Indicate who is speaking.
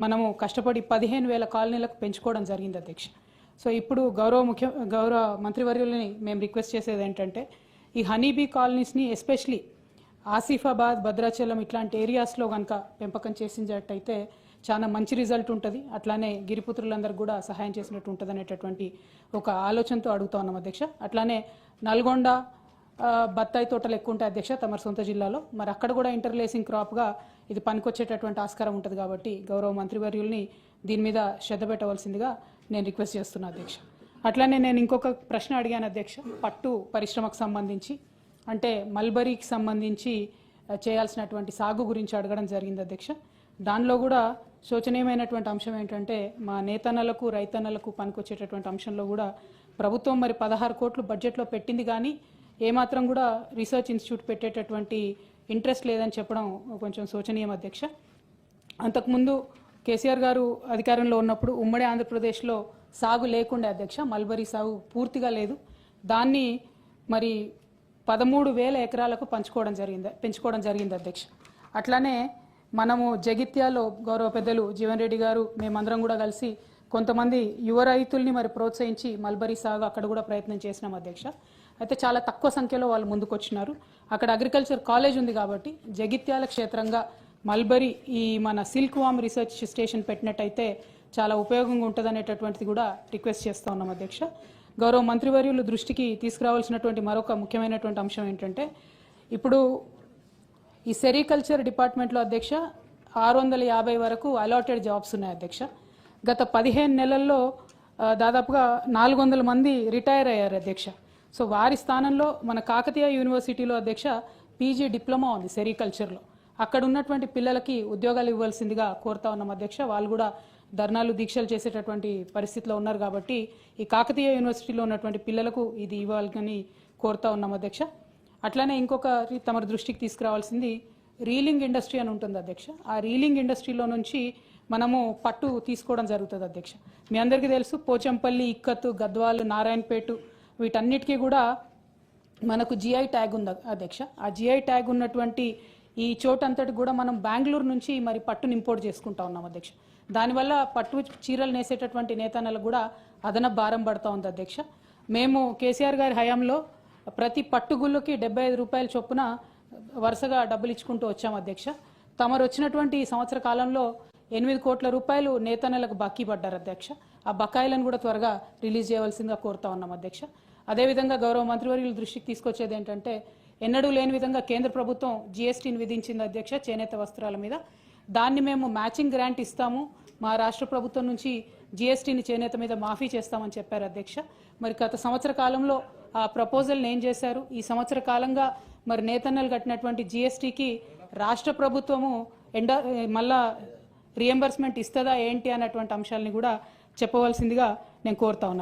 Speaker 1: మనము కష్టపడి 15,000 కాలనీలకు పెంచుకోవడం జరిగింది అధ్యక్ష. సో ఇప్పుడు గౌరవ మంత్రివర్యులని మేము రిక్వెస్ట్ చేసేది ఏంటంటే ఈ హనీబీ కాలనీస్ని ఎస్పెషలీ ఆసిఫాబాద్, భద్రాచలం ఇట్లాంటి ఏరియాస్లో కనుక పెంపకం చేసినట్టయితే చాలా మంచి రిజల్ట్ ఉంటుంది. అట్లానే గిరిపుత్రులందరికీ కూడా సహాయం చేసినట్టు ఉంటుంది అనేటటువంటి ఒక ఆలోచనతో అడుగుతా ఉన్నాం అధ్యక్ష. అట్లానే నల్గొండ బత్తాయి తోటలు ఎక్కువ ఉంటాయి అధ్యక్ష తమ సొంత జిల్లాలో. మరి అక్కడ కూడా ఇంటర్లేసింగ్ క్రాప్గా ఇది పనికొచ్చేటటువంటి ఆస్కారం ఉంటుంది కాబట్టి గౌరవ మంత్రివర్యుల్ని దీని మీద శ్రద్ధ పెట్టవలసిందిగా నేను రిక్వెస్ట్ చేస్తున్నా అధ్యక్ష. అట్లానే నేను ఇంకొక ప్రశ్న అడిగాను అధ్యక్ష, పట్టు పరిశ్రమకు సంబంధించి అంటే మల్బరీకి సంబంధించి చేయాల్సినటువంటి సాగు గురించి అడగడం జరిగింది అధ్యక్ష. దానిలో కూడా శోచనీయమైనటువంటి అంశం ఏంటంటే మా నేతన్నలకు రైతన్నలకు పనికొచ్చేటటువంటి అంశంలో కూడా ప్రభుత్వం మరి 16 కోట్లు బడ్జెట్లో పెట్టింది, కానీ ఏమాత్రం కూడా రీసెర్చ్ ఇన్స్టిట్యూట్ పెట్టేటటువంటి ఇంట్రెస్ట్ లేదని చెప్పడం కొంచెం శోచనీయం అధ్యక్ష. అంతకుముందు కేసీఆర్ గారు అధికారంలో ఉన్నప్పుడు ఉమ్మడి ఆంధ్రప్రదేశ్లో సాగు లేకుండే అధ్యక్ష, మల్బరీ సాగు పూర్తిగా లేదు. దాన్ని మరి 13,000 ఎకరాలకు పెంచుకోవడం జరిగింది అధ్యక్ష. అట్లానే మనము జగిత్యాలో గౌరవ పెద్దలు జీవన్ రెడ్డి గారు మేమందరం కూడా కలిసి కొంతమంది యువ రైతుల్ని మరి ప్రోత్సహించి మల్బరీ సాగు అక్కడ కూడా ప్రయత్నం చేసినాం అధ్యక్ష. అయితే చాలా తక్కువ సంఖ్యలో వాళ్ళు ముందుకు వచ్చినారు. అక్కడ అగ్రికల్చర్ కాలేజ్ ఉంది కాబట్టి జగిత్యాల క్షేత్రంగా మల్బరీ ఈ మన సిల్క్ వామ్ రీసెర్చ్ స్టేషన్ పెట్టినట్టయితే చాలా ఉపయోగంగా ఉంటుంది అనేటటువంటిది కూడా రిక్వెస్ట్ చేస్తూ ఉన్నాం అధ్యక్ష. గౌరవ మంత్రివర్యులు దృష్టికి తీసుకురావాల్సినటువంటి మరొక ముఖ్యమైనటువంటి అంశం ఏంటంటే ఇప్పుడు ఈ సెరికల్చర్ డిపార్ట్మెంట్లో అధ్యక్ష 650 వరకు అలాటెడ్ జాబ్స్ ఉన్నాయి అధ్యక్ష. గత 15 నెలల్లో దాదాపుగా 400 మంది రిటైర్ అయ్యారు అధ్యక్ష. సో వారి స్థానంలో మన కాకతీయ యూనివర్సిటీలో అధ్యక్ష పీజీ డిప్లొమా ఉంది సెరికల్చర్లో. అక్కడ ఉన్నటువంటి పిల్లలకి ఉద్యోగాలు ఇవ్వాల్సిందిగా కోరుతా ఉన్నాం అధ్యక్ష. వాళ్ళు కూడా ధర్నాలు దీక్షలు చేసేటటువంటి పరిస్థితిలో ఉన్నారు కాబట్టి ఈ కాకతీయ యూనివర్సిటీలో ఉన్నటువంటి పిల్లలకు ఇది ఇవ్వాలని కోరుతా ఉన్నాం అధ్యక్ష. అట్లానే ఇంకొక తమ దృష్టికి తీసుకురావాల్సింది రీలింగ్ ఇండస్ట్రీ అని ఉంటుంది అధ్యక్ష. ఆ రీలింగ్ ఇండస్ట్రీలో నుంచి మనము పట్టు తీసుకోవడం జరుగుతుంది అధ్యక్ష. మీ అందరికీ తెలుసు పోచంపల్లి, ఇక్కత్తు, గద్వాలు, నారాయణపేట వీటన్నిటికీ కూడా మనకు జిఐ ట్యాగ్ ఉంది అధ్యక్ష. ఆ జిఐ ట్యాగ్ ఉన్నటువంటి ఈ చోటంతటి కూడా మనం బెంగళూరు నుంచి మరి పట్టును ఇంపోర్ట్ చేసుకుంటా ఉన్నాం అధ్యక్ష. దానివల్ల పట్టు చీరలు నేసేటటువంటి నేతన్నలకు కూడా అదనపు భారం పడుతూ ఉంది అధ్యక్ష. మేము కేసీఆర్ గారి హయాంలో ప్రతి పట్టుగుళ్ళకి 75 రూపాయల చొప్పున వరుసగా డబ్బులు ఇచ్చుకుంటూ వచ్చాం అధ్యక్ష. తమరు వచ్చినటువంటి సంవత్సర కాలంలో 8 కోట్ల రూపాయలు నేతన్నలకు బాకీ పడ్డారు అధ్యక్ష. ఆ బకాయిలను కూడా త్వరగా రిలీజ్ చేయవలసిందిగా కోరుతా ఉన్నాం అధ్యక్ష. అదేవిధంగా గౌరవ మంత్రివర్యుల దృష్టికి తీసుకొచ్చేది ఏంటంటే ఎన్నడూ లేని విధంగా కేంద్ర ప్రభుత్వం జీఎస్టీని విధించింది అధ్యక్ష చేనేత వస్త్రాల మీద. దాన్ని మేము మ్యాచింగ్ గ్రాంట్ ఇస్తాము, మా రాష్ట్ర ప్రభుత్వం నుంచి జీఎస్టీని చేనేత మీద మాఫీ చేస్తామని చెప్పారు అధ్యక్ష. మరి గత సంవత్సర కాలంలో ఆ ప్రపోజల్ని ఏం చేశారు? ఈ సంవత్సర కాలంగా మరి నేతన్నలు కట్టినటువంటి జీఎస్టీకి రాష్ట్ర ప్రభుత్వము మళ్ళా రియంబర్స్మెంట్ ఇస్తుందా ఏంటి అన్నటువంటి అంశాలని కూడా చెప్పవలసిందిగా నేను కోరుతా ఉన్నాను.